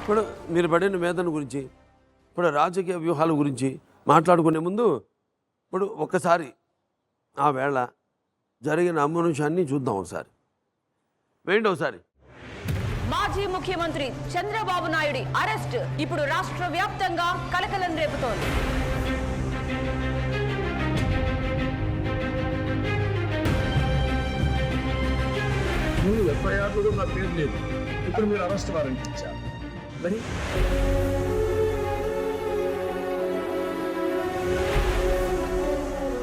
ఇప్పుడు మీరు పడిన వేదన గురించి, ఇప్పుడు రాజకీయ వ్యూహాల గురించి మాట్లాడుకునే ముందు ఇప్పుడు ఒక్కసారి ఆ వేళ జరిగిన అమానుషాన్ని చూద్దాం. ఒకసారి వేయండి. ఒకసారి మాజీ ముఖ్యమంత్రి చంద్రబాబు నాయుడు అరెస్ట్ ఇప్పుడు రాష్ట్ర వ్యాప్తంగా కలకలం రేపుతోంది. ఎఫ్ఐఆర్లో నా పేరు లేదు, ఇప్పుడు మీరు అరెస్ట్ వారెంట్ ఇచ్చారు. మరి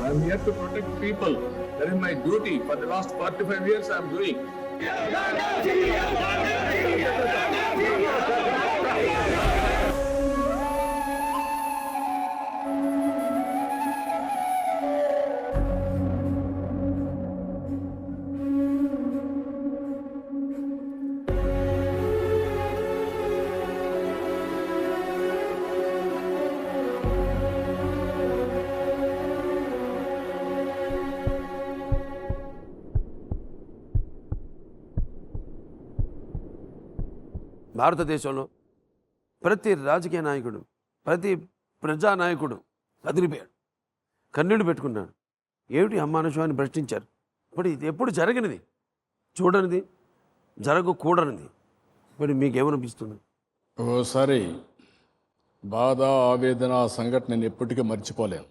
I am here to protect people. That is my duty. For the last 45 years I am doing. భారతదేశంలో ప్రతి రాజకీయ నాయకుడు, ప్రతి ప్రజానాయకుడు కదిలిపోయాడు, కన్నీళ్లు పెట్టుకున్నాడు. ఏమిటి అమానుషాన్ని ప్రశ్నించారు. ఇప్పుడు ఇది ఎప్పుడు జరగనిది, చూడనిది, జరగకూడనిది. ఇప్పుడు మీకేమనిపిస్తుంది? ఓసారి బాధ, ఆవేదన, సంఘటన నేను ఎప్పటికీ మర్చిపోలేను.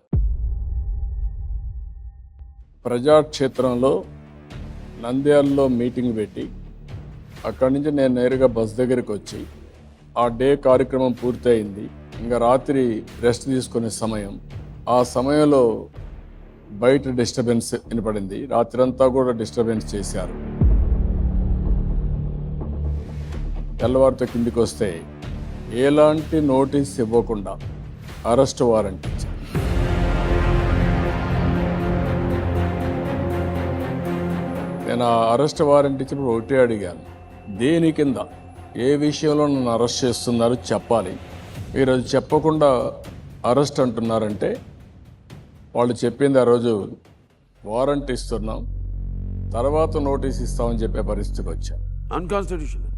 ప్రజాక్షేత్రంలో నంద్యాలలో మీటింగ్ పెట్టి అక్కడి నుంచి నేను నేరుగా బస్ దగ్గరికి వచ్చి ఆ డే కార్యక్రమం పూర్తయింది. ఇంకా రాత్రి రెస్ట్ తీసుకునే సమయం. ఆ సమయంలో బయట డిస్టర్బెన్స్ వినపడింది. రాత్రి అంతా కూడా డిస్టర్బెన్స్ చేశారు. తెల్లవారితో కిందికి వస్తే ఎలాంటి నోటీస్ ఇవ్వకుండా అరెస్ట్ వారెంట్ ఇచ్చారు. నేను ఆ అరెస్ట్ వారెంట్ ఇచ్చినప్పుడు ఒకటే అడిగాను, దేని కింద, ఏ విషయంలో నన్ను అరెస్ట్ చేస్తున్నారు చెప్పాలి. మీరు అది చెప్పకుండా అరెస్ట్ అంటున్నారంటే వాళ్ళు చెప్పింది ఆ రోజు వారెంట్ ఇస్తున్నాం, తర్వాత నోటీస్ ఇస్తామని చెప్పే పరిస్థితికి వచ్చాను. అన్కాన్స్టిట్యూషనల్.